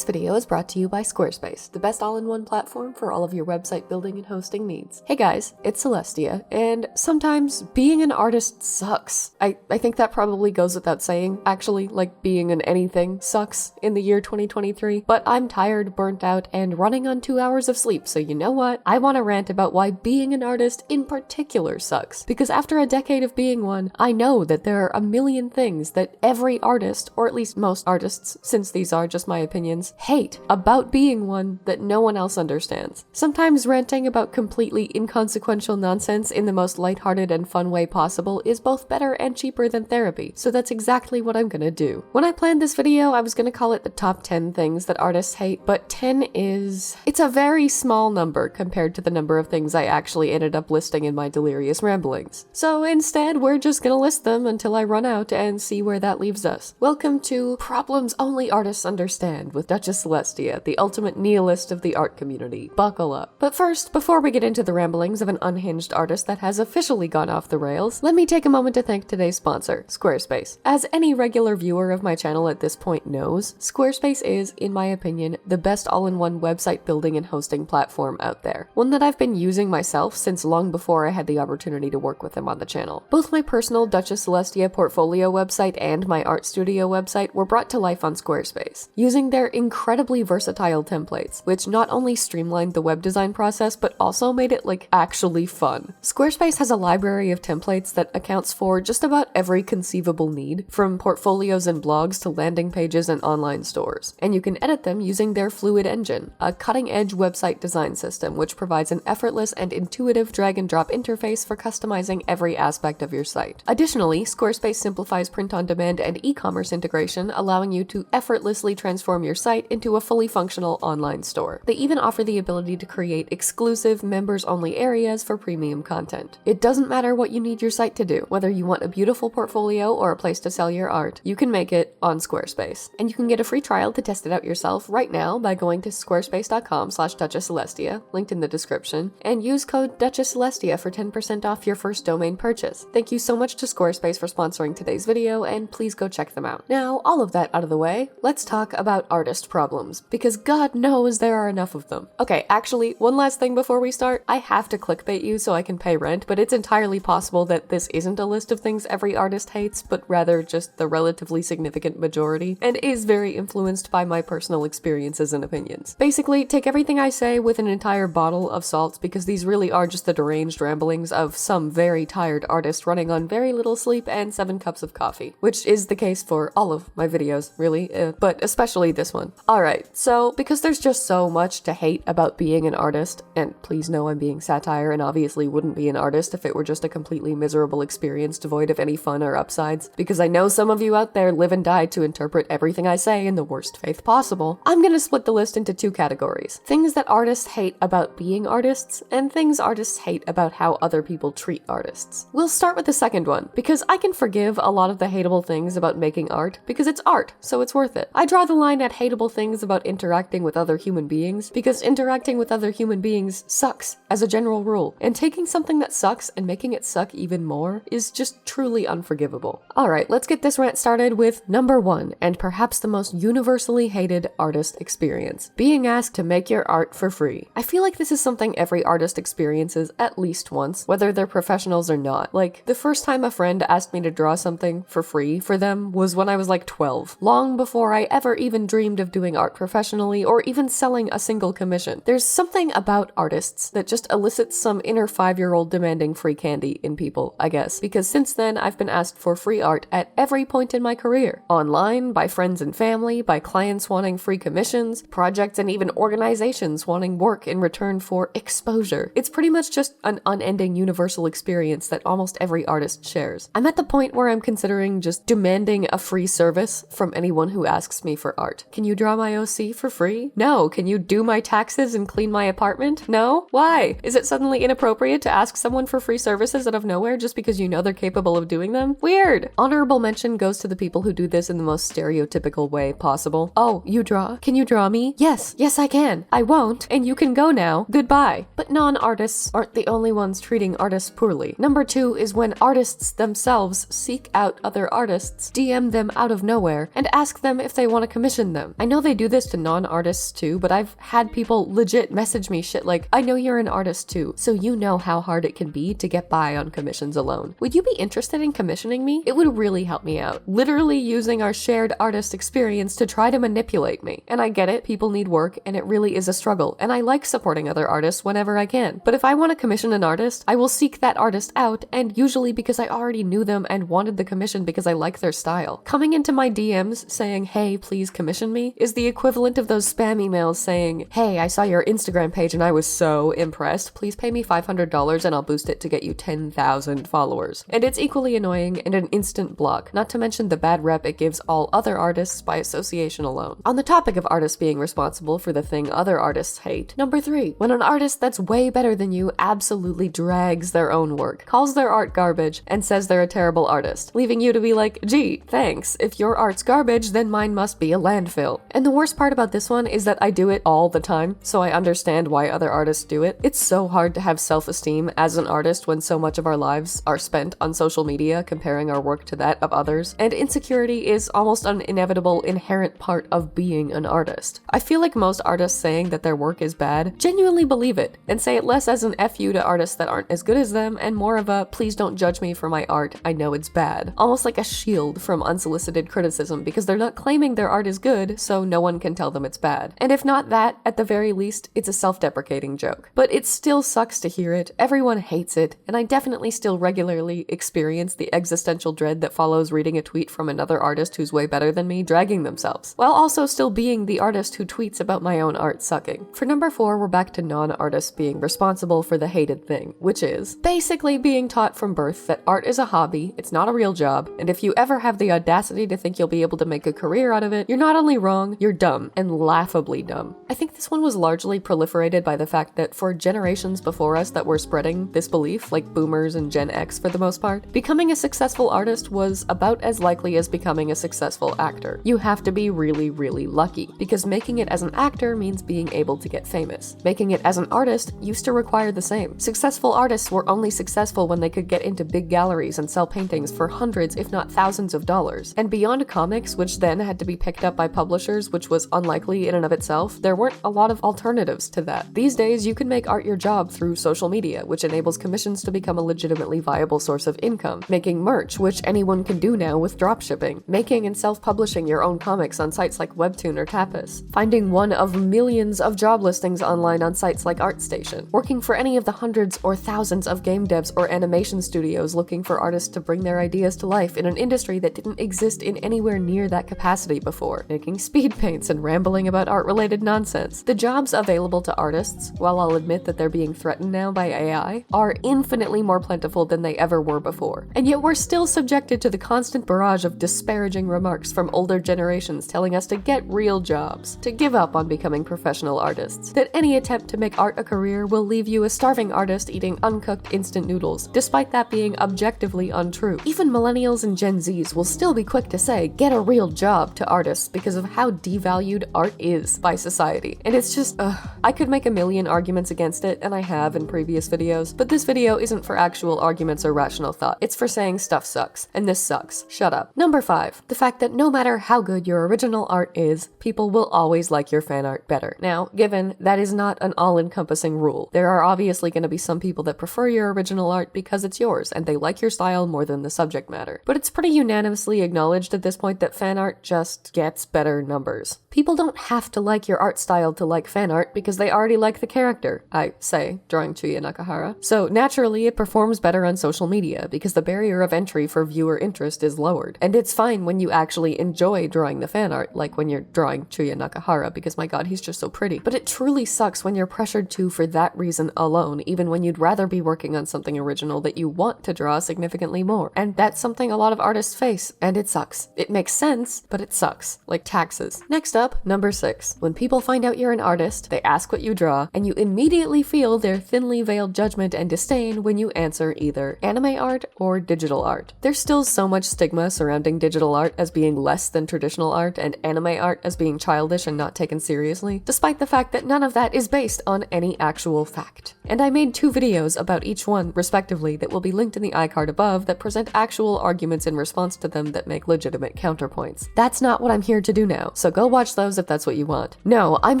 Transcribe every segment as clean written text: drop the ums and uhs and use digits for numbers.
This video is brought to you by Squarespace, the best all-in-one platform for all of your website building and hosting needs. Hey guys, it's Celestia, and sometimes being an artist sucks. I think that probably goes without saying, actually, like being an anything sucks in the year 2023, but I'm tired, burnt out, and running on 2 hours of sleep, so you know what? I want to rant about why being an artist in particular sucks, because after a decade of being one, I know that there are a million things that every artist, or at least most artists, since these are just my opinions, hate about being one that no one else understands. Sometimes ranting about completely inconsequential nonsense in the most lighthearted and fun way possible is both better and cheaper than therapy, so that's exactly what I'm gonna do. When I planned this video, I was gonna call it the top 10 things that artists hate, but 10 it's a very small number compared to the number of things I actually ended up listing in my delirious ramblings. So instead, we're just gonna list them until I run out and see where that leaves us. Welcome to Problems Only Artists Understand with Duchess Celestia, the ultimate nihilist of the art community. Buckle up. But first, before we get into the ramblings of an unhinged artist that has officially gone off the rails, let me take a moment to thank today's sponsor, Squarespace. As any regular viewer of my channel at this point knows, Squarespace is, in my opinion, the best all-in-one website building and hosting platform out there. One that I've been using myself since long before I had the opportunity to work with them on the channel. Both my personal Duchess Celestia portfolio website and my art studio website were brought to life on Squarespace, using their incredibly versatile templates, which not only streamlined the web design process, but also made it actually fun. Squarespace has a library of templates that accounts for just about every conceivable need, from portfolios and blogs to landing pages and online stores. And you can edit them using their Fluid Engine, a cutting-edge website design system which provides an effortless and intuitive drag-and-drop interface for customizing every aspect of your site. Additionally, Squarespace simplifies print-on-demand and e-commerce integration, allowing you to effortlessly transform your site into a fully functional online store. They even offer the ability to create exclusive, members-only areas for premium content. It doesn't matter what you need your site to do, whether you want a beautiful portfolio or a place to sell your art, you can make it on Squarespace. And you can get a free trial to test it out yourself right now by going to squarespace.com/DuchessCelestia, linked in the description, and use code DuchessCelestia for 10% off your first domain purchase. Thank you so much to Squarespace for sponsoring today's video, and please go check them out. Now, all of that out of the way, let's talk about artist problems, because God knows there are enough of them. Okay, actually, one last thing before we start. I have to clickbait you so I can pay rent, but it's entirely possible that this isn't a list of things every artist hates, but rather just the relatively significant majority, and is very influenced by my personal experiences and opinions. Basically, take everything I say with an entire bottle of salt, because these really are just the deranged ramblings of some very tired artist running on very little sleep and 7 cups of coffee, which is the case for all of my videos, really, but especially this one. Alright, so because there's just so much to hate about being an artist, and please know I'm being satire and obviously wouldn't be an artist if it were just a completely miserable experience devoid of any fun or upsides, because I know some of you out there live and die to interpret everything I say in the worst faith possible, I'm gonna split the list into 2 categories. Things that artists hate about being artists, and things artists hate about how other people treat artists. We'll start with the second one, because I can forgive a lot of the hateable things about making art, because it's art, so it's worth it. I draw the line at hateable things about interacting with other human beings, because interacting with other human beings sucks, as a general rule, and taking something that sucks and making it suck even more is just truly unforgivable. Alright, let's get this rant started with number 1, and perhaps the most universally hated artist experience: being asked to make your art for free. I feel like this is something every artist experiences at least once, whether they're professionals or not. Like, the first time a friend asked me to draw something for free for them was when I was 12, long before I ever even dreamed of doing art professionally or even selling a single commission. There's something about artists that just elicits some inner 5-year-old demanding free candy in people, I guess, because since then I've been asked for free art at every point in my career. Online, by friends and family, by clients wanting free commissions, projects and even organizations wanting work in return for exposure. It's pretty much just an unending universal experience that almost every artist shares. I'm at the point where I'm considering just demanding a free service from anyone who asks me for art. Can you draw my OC for free? No. Can you do my taxes and clean my apartment? No? Why? Is it suddenly inappropriate to ask someone for free services out of nowhere just because you know they're capable of doing them? Weird! Honorable mention goes to the people who do this in the most stereotypical way possible. Oh, you draw? Can you draw me? Yes. Yes, I can. I won't. And you can go now. Goodbye. But non-artists aren't the only ones treating artists poorly. Number 2 is when artists themselves seek out other artists, DM them out of nowhere, and ask them if they want to commission them. I know they do this to non-artists too, but I've had people legit message me shit like, I know you're an artist too, so you know how hard it can be to get by on commissions alone. Would you be interested in commissioning me? It would really help me out. Literally using our shared artist experience to try to manipulate me. And I get it, people need work, and it really is a struggle, and I like supporting other artists whenever I can. But if I want to commission an artist, I will seek that artist out, and usually because I already knew them and wanted the commission because I like their style. Coming into my DMs saying, hey, please commission me, is the equivalent of those spam emails saying, hey, I saw your Instagram page and I was so impressed. Please pay me $500 and I'll boost it to get you 10,000 followers. And it's equally annoying and an instant block, not to mention the bad rep it gives all other artists by association alone. On the topic of artists being responsible for the thing other artists hate, number 3, when an artist that's way better than you absolutely drags their own work, calls their art garbage, and says they're a terrible artist, leaving you to be like, gee, thanks. If your art's garbage, then mine must be a landfill. And the worst part about this one is that I do it all the time, so I understand why other artists do it. It's so hard to have self-esteem as an artist when so much of our lives are spent on social media comparing our work to that of others, and insecurity is almost an inevitable inherent part of being an artist. I feel like most artists saying that their work is bad genuinely believe it, and say it less as an FU to artists that aren't as good as them, and more of a please don't judge me for my art, I know it's bad. Almost like a shield from unsolicited criticism, because they're not claiming their art is good, so no one can tell them it's bad. And if not that, at the very least, it's a self-deprecating joke. But it still sucks to hear it, everyone hates it, and I definitely still regularly experience the existential dread that follows reading a tweet from another artist who's way better than me dragging themselves, while also still being the artist who tweets about my own art sucking. For number 4, we're back to non-artists being responsible for the hated thing, which is basically being taught from birth that art is a hobby, it's not a real job, and if you ever have the audacity to think you'll be able to make a career out of it, you're not only wrong, you're dumb, and laughably dumb. I think this one was largely proliferated by the fact that for generations before us that were spreading this belief, like boomers and Gen X for the most part, becoming a successful artist was about as likely as becoming a successful actor. You have to be really, really lucky, because making it as an actor means being able to get famous. Making it as an artist used to require the same. Successful artists were only successful when they could get into big galleries and sell paintings for hundreds, if not thousands of dollars. And beyond comics, which then had to be picked up by publishers, which was unlikely in and of itself, there weren't a lot of alternatives to that. These days, you can make art your job through social media, which enables commissions to become a legitimately viable source of income. Making merch, which anyone can do now with dropshipping. Making and self-publishing your own comics on sites like Webtoon or Tapas. Finding one of millions of job listings online on sites like ArtStation. Working for any of the hundreds or thousands of game devs or animation studios looking for artists to bring their ideas to life in an industry that didn't exist in anywhere near that capacity before. Making speed paints and rambling about art-related nonsense. The jobs available to artists, while I'll admit that they're being threatened now by AI, are infinitely more plentiful than they ever were before. And yet we're still subjected to the constant barrage of disparaging remarks from older generations telling us to get real jobs, to give up on becoming professional artists, that any attempt to make art a career will leave you a starving artist eating uncooked instant noodles, despite that being objectively untrue. Even millennials and Gen Zs will still be quick to say, get a real job to artists because of how devalued art is by society. And it's just, I could make a million arguments against it, and I have in previous videos, but this video isn't for actual arguments or rational thought. It's for saying stuff sucks, and this sucks. Shut up. Number 5, the fact that no matter how good your original art is, people will always like your fan art better. Now, given that is not an all-encompassing rule, there are obviously going to be some people that prefer your original art because it's yours, and they like your style more than the subject matter. But it's pretty unanimously acknowledged at this point that fan art just gets better numbers. People don't have to like your art style to like fan art because they already like the character, I say, drawing Chuya Nakahara. So naturally it performs better on social media because the barrier of entry for viewer interest is lowered. And it's fine when you actually enjoy drawing the fan art, like when you're drawing Chuya Nakahara because my god, he's just so pretty. But it truly sucks when you're pressured to for that reason alone, even when you'd rather be working on something original that you want to draw significantly more. And that's something a lot of artists face, and it sucks. It makes sense, but it sucks. Like taxes. Next up, number 6. When people find out you're an artist, they ask what you draw, and you immediately feel their thinly veiled judgment and disdain when you answer either anime art or digital art. There's still so much stigma surrounding digital art as being less than traditional art and anime art as being childish and not taken seriously, despite the fact that none of that is based on any actual fact. and I made 2 videos about each one respectively that will be linked in the iCard above that present actual arguments in response to them that make legitimate counterpoints. That's not what I'm here to do now, so go watch those if that's what you want. No, I'm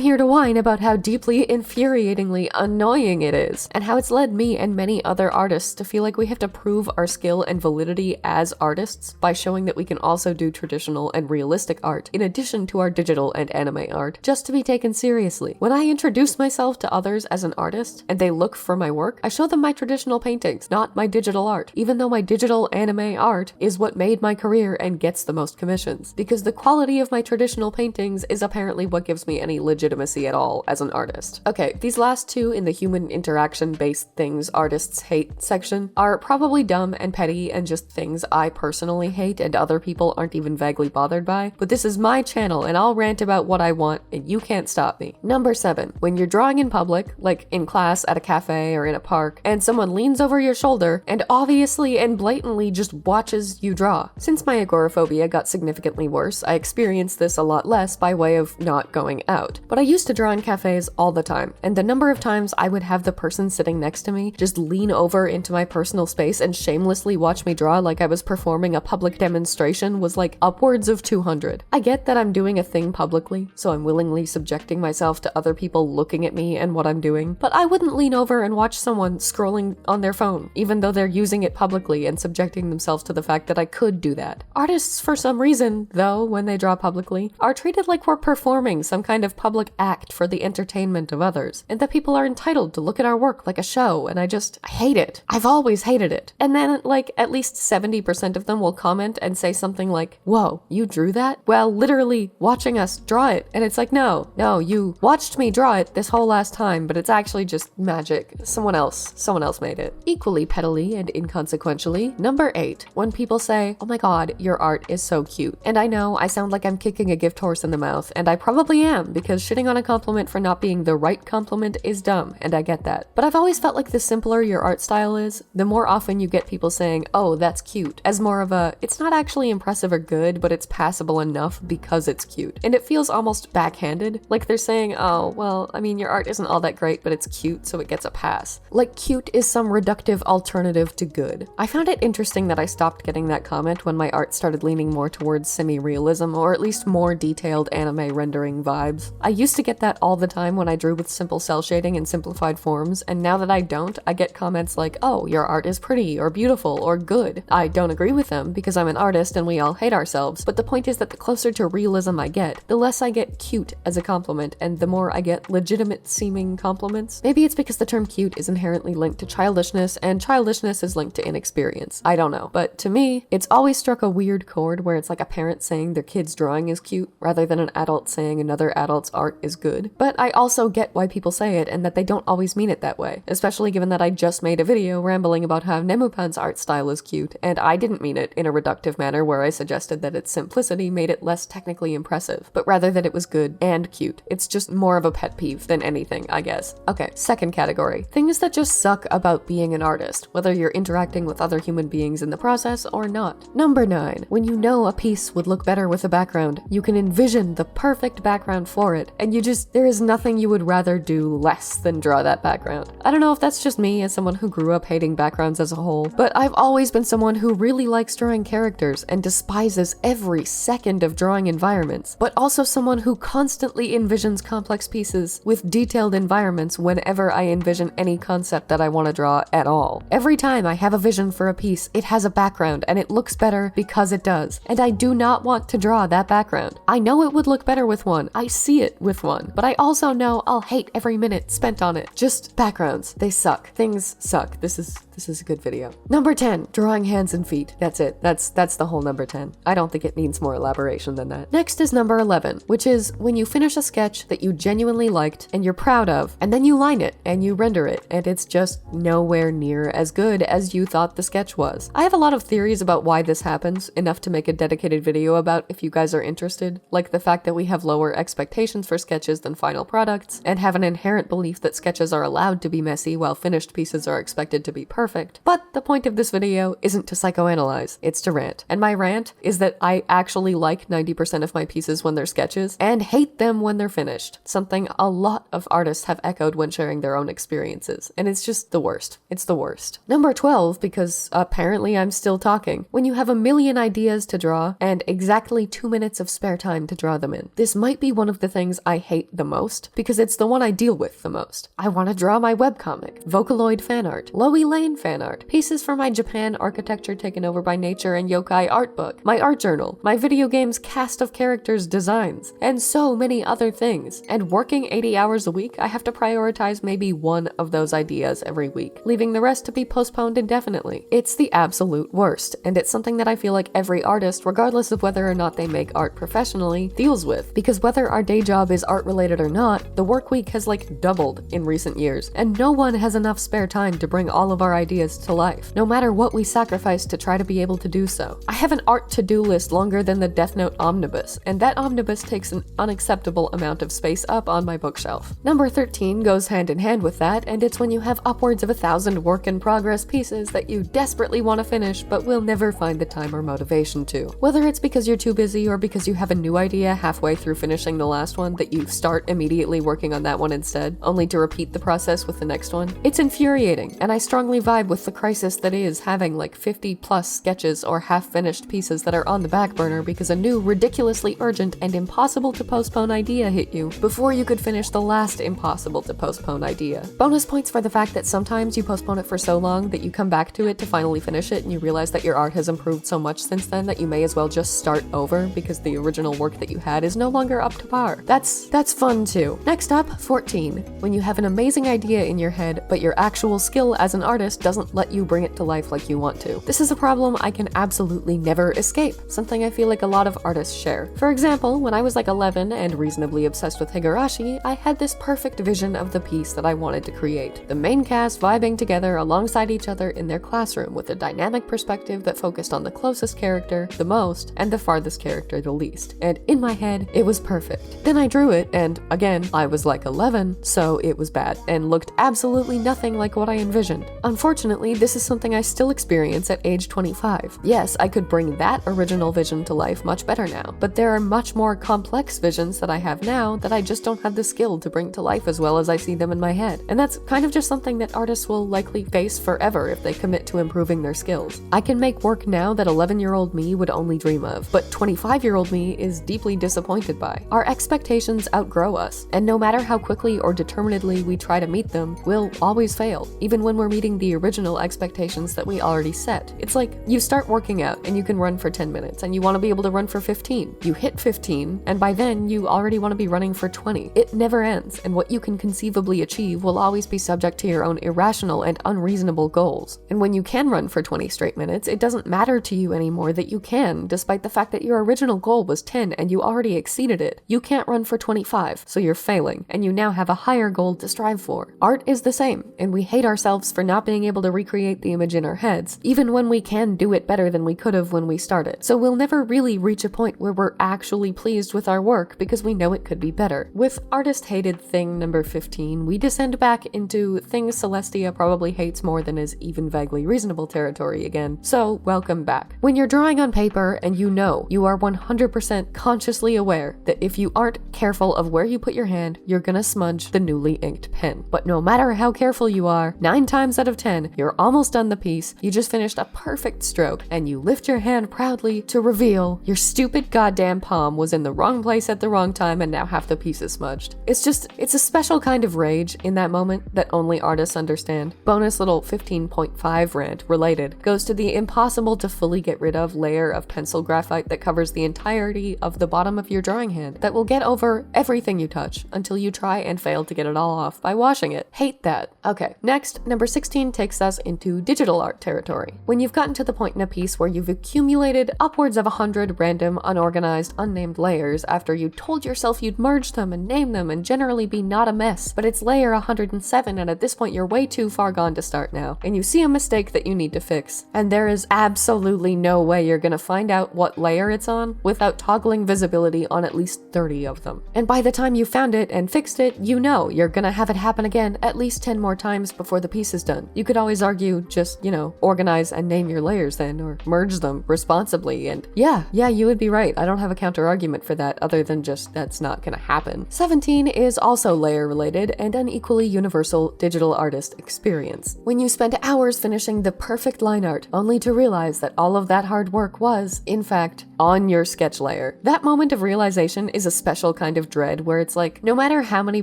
here to whine about how deeply, infuriatingly annoying it is, and how it's led me and many other artists to feel like we have to prove our skill and validity as artists by showing that we can also do traditional and realistic art in addition to our digital and anime art, just to be taken seriously. When I introduce myself to others as an artist and they look for my work, I show them my traditional paintings, not my digital art, even though my digital anime art is what made my career and gets the most commissions, because the quality of my traditional paintings is apparently what gives me any legitimacy at all as an artist. Okay, these last 2 in the human interaction-based things artists hate section are probably dumb and petty and just things I personally hate and other people aren't even vaguely bothered by, but this is my channel and I'll rant about what I want and you can't stop me. Number 7, when you're drawing in public, like in class, at a cafe, or in a park, and someone leans over your shoulder and obviously and blatantly just watches you draw. Since my agoraphobia got significantly worse, I experienced this a lot less by way of not going out. But I used to draw in cafes all the time, and the number of times I would have the person sitting next to me just lean over into my personal space and shamelessly watch me draw like I was performing a public demonstration was like upwards of 200. I get that I'm doing a thing publicly, so I'm willingly subjecting myself to other people looking at me and what I'm doing, but I wouldn't lean over and watch someone scrolling on their phone, even though they're using it publicly and subjecting themselves to the fact that I could do that. Artists, for some reason, though, when they draw publicly, are treated like we're performing some kind of public act for the entertainment of others, and that people are entitled to look at our work like a show, and I hate it. I've always hated it. And then, like, at least 70% of them will comment and say something like, "Whoa, you drew that?" Well, literally watching us draw it. And it's like, no, you watched me draw it this whole last time, but it's actually just magic. Someone else made it. Equally pettily and inconsequentially, number 8, when people say, "Oh my god, your art is so cute." And I know I sound like I'm kicking a gift horse in the mouth, and I probably am, because shitting on a compliment for not being the right compliment is dumb, and I get that. But I've always felt like the simpler your art style is, the more often you get people saying, "Oh, that's cute," as more of a, it's not actually impressive or good, but it's passable enough because it's cute. And it feels almost backhanded, like they're saying, "Oh, well, I mean, your art isn't all that great, but it's cute, so it gets a pass." Like cute is some reductive alternative to good. I found it interesting that I stopped getting that comment when my art started leaning more towards semi-realism, or at least more detailed anime rendering vibes. I used to get that all the time when I drew with simple cell shading and simplified forms, and now that I don't, I get comments like, "Oh, your art is pretty, or beautiful, or good." I don't agree with them, because I'm an artist and we all hate ourselves, but the point is that the closer to realism I get, the less I get cute as a compliment, and the more I get legitimate-seeming compliments. Maybe it's because the term cute is inherently linked to childishness, and childishness is linked to inexperience. I don't know. But to me, it's always struck a weird chord where it's like a parent saying their kid's drawing is cute, rather than an adult saying another adult's art is good. But I also get why people say it, and that they don't always mean it that way, especially given that I just made a video rambling about how Nemupan's art style is cute, and I didn't mean it in a reductive manner where I suggested that its simplicity made it less technically impressive, but rather that it was good and cute. It's just more of a pet peeve than anything, I guess. Okay, second category. Things that just suck about being an artist, whether you're interacting with other human beings in the process or not. Number 9. When you know a piece would look better with a background, you can envision the perfect background for it, and there is nothing you would rather do less than draw that background. I don't know if that's just me as someone who grew up hating backgrounds as a whole, but I've always been someone who really likes drawing characters and despises every second of drawing environments, but also someone who constantly envisions complex pieces with detailed environments whenever I envision any concept that I want to draw at all. Every time I have a vision for a piece, it has a background and it looks better because it does, and I do not want to draw that background. I know it would look better with one, I see it with one, but I also know I'll hate every minute spent on it. Just backgrounds, they suck. Things suck. This is a good video. Number 10, drawing hands and feet. That's it. That's the whole number 10. I don't think it needs more elaboration than that. Next is number 11, which is when you finish a sketch that you genuinely liked and you're proud of, and then you line it and you render it, and it's just nowhere near as good as you thought the sketch was. I have a lot of theories about why this happens, enough to make a dedicated video about if you guys are interested, like the fact that we have lower expectations for sketches than final products, and have an inherent belief that sketches are allowed to be messy while finished pieces are expected to be perfect. But the point of this video isn't to psychoanalyze, it's to rant. And my rant is that I actually like 90% of my pieces when they're sketches, and hate them when they're finished, something a lot of artists have echoed when sharing their own experiences, and it's just the worst. It's the worst. Number 12, because apparently I'm still talking. When you have a million ideas to draw and exactly 2 minutes of spare time to draw them in. This might be one of the things I hate the most, because it's the one I deal with the most. I want to draw my webcomic, Vocaloid fan art, Loey Lane fan art, pieces for my Japan architecture taken over by nature and yokai art book, my art journal, my video game's cast of characters designs, and so many other things. And working 80 hours a week, I have to prioritize maybe one of those ideas every week, leaving the rest to be postponed indefinitely. It's the absolute worst, and it's something that I feel like every artist, regardless of whether or not they make art professionally, deals with, because whether our day job is art related or not, the work week has like doubled in recent years, and no one has enough spare time to bring all of our ideas to life, no matter what we sacrifice to try to be able to do so. I have an art to-do list longer than the Death Note omnibus, and that omnibus takes an unacceptable amount of space up on my bookshelf. Number 13 goes hand in hand with that, and it's when you have upwards of 1,000 work-in-progress pieces that you desperately want to finish but will never find the time or motivation to. Whether it's because you're too busy or because you have a new idea halfway through finishing the last one that you start immediately working on that one instead, only to repeat the process with the next one. It's infuriating, and I strongly vibe with the crisis that is having like 50 plus sketches or half-finished pieces that are on the back burner because a new, ridiculously urgent and impossible to postpone idea hit you before you could finish the last impossible to postpone idea. Bonus points for the fact that sometimes you postpone it for so long that you come back to it to finally finish it and you realize that your art has improved so much since then that you may as well just start over because the original work that you had is no longer up to par. That's fun too. Next up, 14. When you have an amazing idea in your head, but your actual skill as an artist doesn't let you bring it to life like you want to. This is a problem I can absolutely never escape, something I feel like a lot of artists share. For example, when I was like 11 and reasonably obsessed with Higurashi, I had this perfect vision of the piece that I wanted to create. The main cast vibing together alongside each other in their classroom with a dynamic perspective that focused on the closest character the most and the farthest character the least. And in my head, it was perfect. Then I drew it, and again, I was like 11, so it was bad and looked absolutely nothing like what I envisioned. Unfortunately, this is something I still experience at age 25. Yes, I could bring that original vision to life much better now, but there are much more complex visions that I have now that I just don't have the skill to bring to life as well as I see them in my head. And that's kind of just something that artists will likely face forever if they commit to improving their skills. I can make work now that 11-year-old me would only dream of, but 25-year-old me is deeply disappointed by. Our expectations outgrow us, and no matter how quickly or determinedly we try to meet them, we'll always fail, even when we're meeting the original expectations that we already set. It's like you start working out and you can run for 10 minutes and you want to be able to run for 15. You hit 15 and by then you already want to be running for 20. It never ends, and what you can conceivably achieve will always be subject to your own irrational and unreasonable goals. And when you can run for 20 straight minutes, it doesn't matter to you anymore that you can, despite the fact that your original goal was 10 and you already exceeded it. You can't run for 25, so you're failing, and you now have a higher goal to strive for. Art is the same, and we hate ourselves for not being able to recreate the image in our heads, even when we can do it better than we could have when we started. So we'll never really reach a point where we're actually pleased with our work because we know it could be better. With artist-hated thing number 15, we descend back into things Celestia probably hates more than is even vaguely reasonable territory again, so welcome back. When you're drawing on paper and you know you are 100% consciously aware that if you aren't careful of where you put your hand, you're gonna smudge the newly inked pen. But no matter how careful you are, 9 times out of 10, you're almost done the piece, you just finished a perfect stroke, and you lift your hand proudly to reveal your stupid goddamn palm was in the wrong place at the wrong time and now half the piece is smudged. It's a special kind of rage in that moment that only artists understand. Bonus little 15.5 rant related goes to the impossible to fully get rid of layer of pencil graphite that covers the entirety of the bottom of your drawing hand that will get over everything you touch until you try and fail to get it all off by washing it. Hate that. Okay, next, number 16 takes us into digital art territory. When you've gotten to the point in a piece where you've accumulated upwards of 100 random, unorganized, unnamed layers after you told yourself you'd merge them and name them and generally be not a mess, but it's layer 107 and at this point you're way too far gone to start now, and you see a mistake that you need to fix, and there is absolutely no way you're gonna find out what layer it's on without toggling visibility on at least 30 of them. And by the time you found it and fixed it, you know you're gonna have it happen again at least 10 more times before the piece is done. You could always argue just, organize and name your layers then, or merge them responsibly, and yeah, you would be right. I don't have a counter argument for that other than just that's not gonna happen. 17 is also layer related and an equally truly universal digital artist experience. When you spend hours finishing the perfect line art, only to realize that all of that hard work was, in fact, on your sketch layer. That moment of realization is a special kind of dread where it's like, no matter how many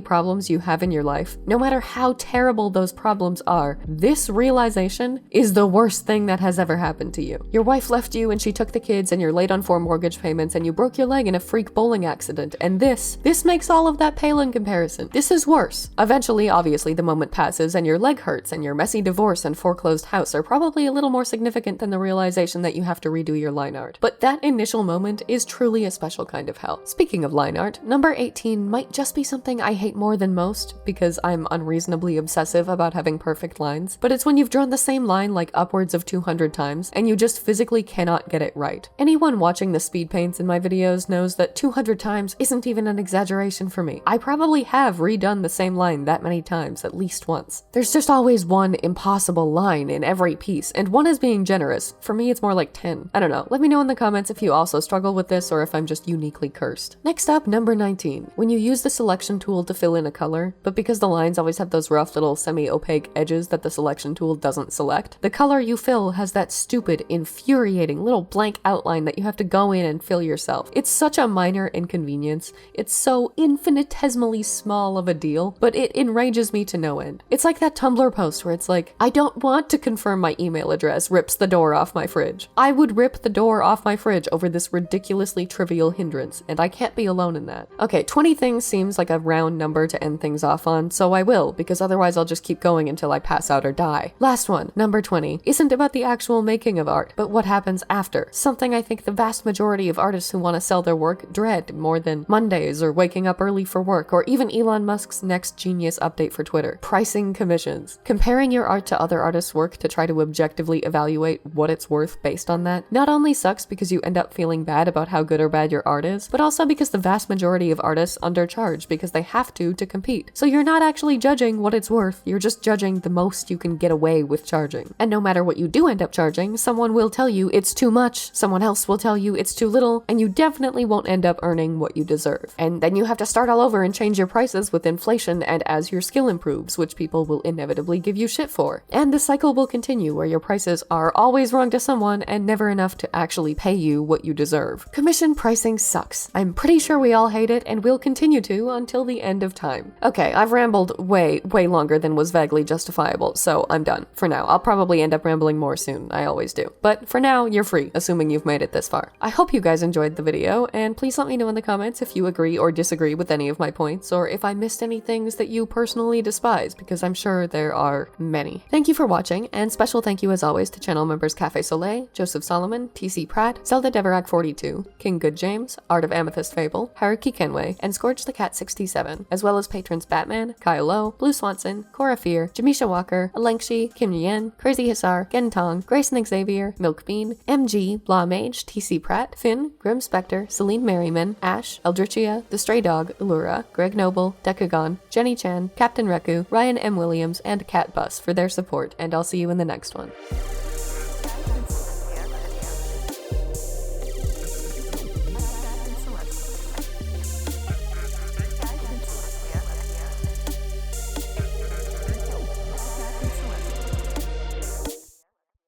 problems you have in your life, no matter how terrible those problems are, this realization is the worst thing that has ever happened to you. Your wife left you and she took the kids, and you're late on 4 mortgage payments, and you broke your leg in a freak bowling accident, and this makes all of that pale in comparison. This is worse. Eventually, obviously, the moment passes and your leg hurts, and your messy divorce and foreclosed house are probably a little more significant than the realization that you have to redo your line art. But that initial moment is truly a special kind of hell. Speaking of line art, number 18 might just be something I hate more than most because I'm unreasonably obsessive about having perfect lines, but it's when you've drawn the same line like upwards of 200 times and you just physically cannot get it right. Anyone watching the speed paints in my videos knows that 200 times isn't even an exaggeration for me. I probably have redone the same line that many times at least once. There's just always one impossible line in every piece, and one is being generous. For me, it's more like 10. I don't know. Let me know in the comments if you also struggle with this or if I'm just uniquely cursed. Next up, number 19. When you use the selection tool to fill in a color, but because the lines always have those rough little semi-opaque edges that the selection tool doesn't select, the color you fill has that stupid, infuriating little blank outline that you have to go in and fill yourself. It's such a minor inconvenience. It's so infinitesimally small of a deal, but it enrages me to no end. It's like that Tumblr post where it's like, I don't want to confirm my email address rips the door off my fridge. I would rip the door off my fridge over this ridiculously trivial hindrance, and I can't be alone in that. Okay, 20 things seems like a round number to end things off on, so I will, because otherwise I'll just keep going until I pass out or die. Last one, number 20, isn't about the actual making of art, but what happens after. Something I think the vast majority of artists who want to sell their work dread more than Mondays or waking up early for work or even Elon Musk's next genius update for Twitter. Pricing commissions. Comparing your art to other artists' work to try to objectively evaluate what it's worth based on that not only sucks because you end up feeling bad about how good or bad your art is, but also because the vast majority of artists undercharge because they have to compete. So you're not actually judging what it's worth, you're just judging the most you can get away with charging. And no matter what you do end up charging, someone will tell you it's too much, someone else will tell you it's too little, and you definitely won't end up earning what you deserve. And then you have to start all over and change your prices with inflation and as your skill improves, which people will inevitably give you shit for. And the cycle will continue where your prices are always wrong to someone and never enough to actually pay you what you deserve. Commission pricing sucks. I'm pretty sure we all hate it and will continue to until the end of time. Okay, I've rambled way longer than was vaguely justifiable, so I'm done for now. I'll probably end up rambling more soon, I always do. But for now, you're free, assuming you've made it this far. I hope you guys enjoyed the video, and please let me know in the comments if you agree or disagree with any of my points, or if I missed any things that you personally despise, because I'm sure there are many. Thank you for watching, and special thank you as always to channel members Cafe Soleil, Joseph Solomon, TC Pratt, Zelda Deverak 42, King Good James, Art of Amethyst Fable, Haruki Kenway, and Scourge the Cat 67, as well as patrons Batman, Kyle Lowe, Blue Swanson, Cora Fear, Jamisha Walker, Alengshi, Kim Yen, Crazy Hisar, Gentong, Grayson Xavier, Milk Bean, MG, Blah Mage, TC Pratt, Finn, Grim Spectre, Celine Merriman, Ash, Eldritchia, The Stray Dog, Allura, Greg Noble, Decagon, Jenny Chan, Captain Reku, Ryan M. Williams, and Cat Bus for their support, and I'll see you in the next one.